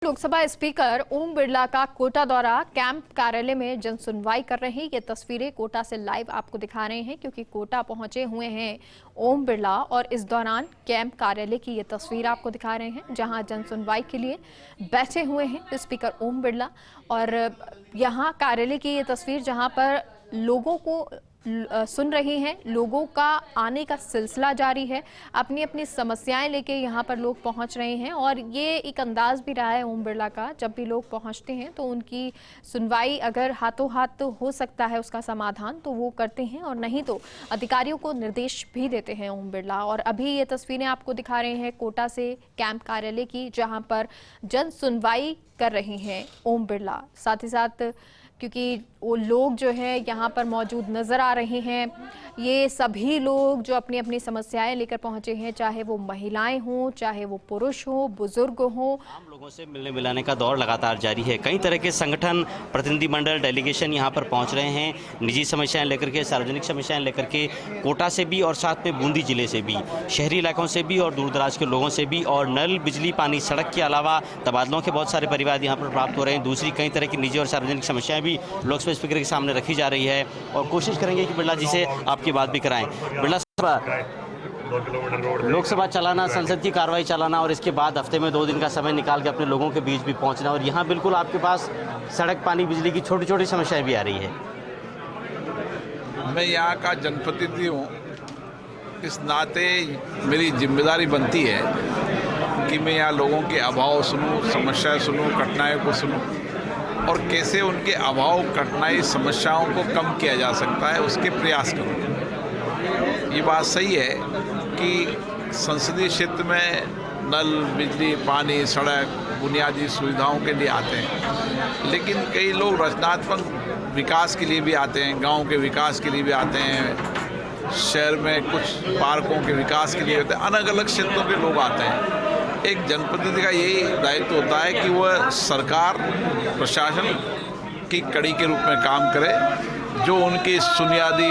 Lok Sabha speaker Om Birla का कोटा दौरा, camp कार्यालय में जन सुनवाई कर रहे हैं। ये तस्वीरें कोटा से लाइव आपको दिखा रहे हैं क्योंकि कोटा पहुंचे हुए हैं ओम बिरला और इस दौरान कैंप कार्यालय की ये तस्वीर आपको दिखा रहे हैं जहां जन सुनवाई के लिए बैठे हुए हैं स्पीकर ओम बिरला। और यहां कार्यालय की ये तस्वीर जहां पर लोगों को सुन रही हैं, लोगों का आने का सिलसिला जारी है, अपनी अपनी समस्याएं लेके यहाँ पर लोग पहुँच रहे हैं। और ये एक अंदाज भी रहा है ओम बिरला का, जब भी लोग पहुँचते हैं तो उनकी सुनवाई अगर हाथों हाथ तो हो सकता है उसका समाधान तो वो करते हैं और नहीं तो अधिकारियों को निर्देश भी देते हैं ओम बिरला। और अभी ये तस्वीरें आपको दिखा रहे हैं कोटा से कैंप कार्यालय की जहाँ पर जन सुनवाई कर रहे हैं ओम बिरला। साथ ही साथ क्योंकि वो लोग जो है यहाँ पर मौजूद नज़र आ रहे हैं, ये सभी लोग जो अपनी अपनी समस्याएं लेकर पहुंचे हैं, चाहे वो महिलाएं हों, चाहे वो पुरुष हों, बुजुर्ग हों। आम लोगों से मिलने मिलाने का दौर लगातार जारी है। कई तरह के संगठन, प्रतिनिधिमंडल, डेलीगेशन यहाँ पर पहुँच रहे हैं, निजी समस्याएं लेकर के, सार्वजनिक समस्याएं लेकर के, कोटा से भी और साथ में बूंदी जिले से भी, शहरी इलाकों से भी और दूर दराज के लोगों से भी। और नल, बिजली, पानी, सड़क के अलावा तबादलों के बहुत सारे परिवार यहाँ पर प्राप्त हो रहे हैं। दूसरी कई तरह की निजी और सार्वजनिक समस्याएं भी लोकसभा स्पीकर के सामने रखी जा रही है और कोशिश करेंगे कि बिरला जी से आपकी बात भी कराएं। बिरला साहब, लोकसभा चलाना, संसद की कार्रवाई चलाना और इसके बाद हफ्ते में 2 दिन का समय निकाल के अपने लोगों के बीच भी पहुंचना, और यहाँ बिल्कुल आपके पास सड़क, पानी, बिजली की छोटी छोटी समस्याएं भी आ रही है। मैं यहाँ का जनप्रतिनिधि हूँ, इस नाते मेरी जिम्मेदारी बनती है कि मैं यहाँ लोगों के अभाव सुनूँ, समस्याएं सुनूँ, कठिनाइयों को सुनूँ और कैसे उनके अभाव, कठिनाई, समस्याओं को कम किया जा सकता है उसके प्रयास करूँ। ये बात सही है कि संसदीय क्षेत्र में नल, बिजली, पानी, सड़क, बुनियादी सुविधाओं के लिए आते हैं, लेकिन कई लोग रचनात्मक विकास के लिए भी आते हैं, गांव के विकास के लिए भी आते हैं, शहर में कुछ पार्कों के विकास के लिए होते हैं, अलग अलग क्षेत्रों के लोग आते हैं। एक जनप्रतिनिधि का यही दायित्व होता है कि वह सरकार, प्रशासन की कड़ी के रूप में काम करे, जो उनकी बुनियादी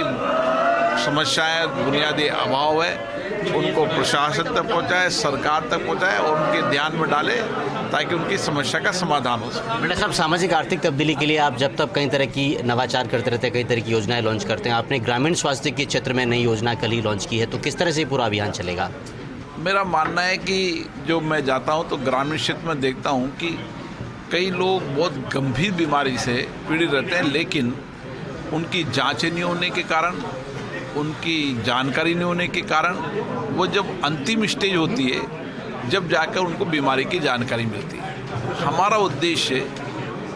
समस्याएं, बुनियादी अभाव है उनको प्रशासन तक पहुंचाए, सरकार तक पहुंचाए और उनके ध्यान में डाले ताकि उनकी समस्या का समाधान हो सके। बिरला साहब, सामाजिक आर्थिक तब्दीली के लिए आप जब तक कई तरह की नवाचार करते रहते हैं, कई तरह की योजनाएं लॉन्च करते हैं, आपने ग्रामीण स्वास्थ्य के क्षेत्र में नई योजना कल ही लॉन्च की है, तो किस तरह से पूरा अभियान चलेगा? मेरा मानना है कि जो मैं जाता हूं तो ग्रामीण क्षेत्र में देखता हूं कि कई लोग बहुत गंभीर बीमारी से पीड़ित रहते हैं, लेकिन उनकी जांचें नहीं होने के कारण, उनकी जानकारी नहीं होने के कारण, वो जब अंतिम स्टेज होती है जब जाकर उनको बीमारी की जानकारी मिलती है। हमारा उद्देश्य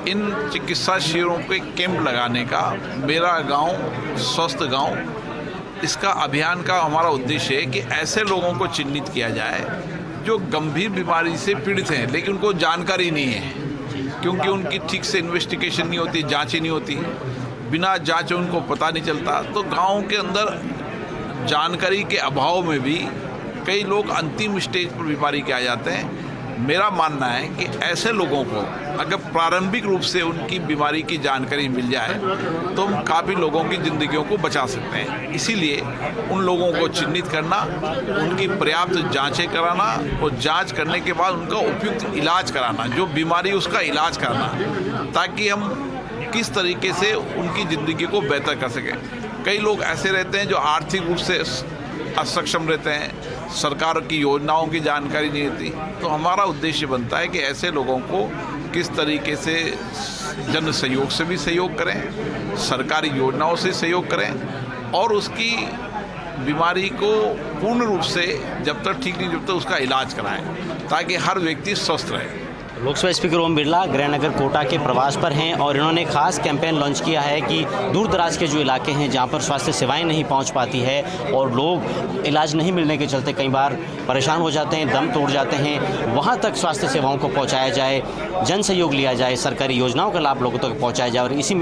इन चिकित्सा शिविरों के कैंप लगाने का, मेरा गाँव स्वस्थ गाँव, इसका अभियान का हमारा उद्देश्य है कि ऐसे लोगों को चिन्हित किया जाए जो गंभीर बीमारी से पीड़ित हैं लेकिन उनको जानकारी नहीं है, क्योंकि उनकी ठीक से इन्वेस्टिगेशन नहीं होती, जांचें नहीं होती, बिना जांच उनको पता नहीं चलता। तो गांव के अंदर जानकारी के अभाव में भी कई लोग अंतिम स्टेज पर बीमारी के आ जाते हैं। मेरा मानना है कि ऐसे लोगों को अगर प्रारंभिक रूप से उनकी बीमारी की जानकारी मिल जाए तो हम काफ़ी लोगों की ज़िंदगियों को बचा सकते हैं। इसीलिए उन लोगों को चिन्हित करना, उनकी पर्याप्त जांचें कराना और जांच करने के बाद उनका उपयुक्त इलाज कराना, जो बीमारी उसका इलाज कराना, ताकि हम किस तरीके से उनकी ज़िंदगी को बेहतर कर सकें। कई लोग ऐसे रहते हैं जो आर्थिक रूप से असक्षम रहते हैं, सरकार की योजनाओं की जानकारी नहीं होती, तो हमारा उद्देश्य बनता है कि ऐसे लोगों को किस तरीके से जन सहयोग से भी सहयोग करें, सरकारी योजनाओं से सहयोग करें और उसकी बीमारी को पूर्ण रूप से जब तक ठीक नहीं, जब तक उसका इलाज कराएं, ताकि हर व्यक्ति स्वस्थ रहे। लोकसभा स्पीकर ओम बिरला गृहनगर कोटा के प्रवास पर हैं और इन्होंने खास कैंपेन लॉन्च किया है कि दूर दराज के जो इलाके हैं जहां पर स्वास्थ्य सेवाएं नहीं पहुंच पाती है और लोग इलाज नहीं मिलने के चलते कई बार परेशान हो जाते हैं, दम तोड़ जाते हैं, वहां तक स्वास्थ्य सेवाओं को पहुंचाया जाए, जन सहयोग लिया जाए, सरकारी योजनाओं का लाभ लोगों तक पहुँचाया जाए। और इसी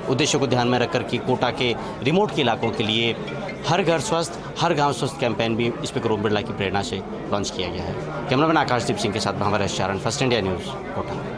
उद्देश्य को ध्यान में रखकर कि कोटा के रिमोट के इलाकों के लिए हर घर स्वस्थ, हर गांव स्वस्थ कैंपेन भी स्पीकर ओम बिरला की प्रेरणा से लॉन्च किया गया है। कैमरामैन आकाशदीप सिंह के साथ भंवर चारण, फर्स्ट इंडिया न्यूज़, कोटा।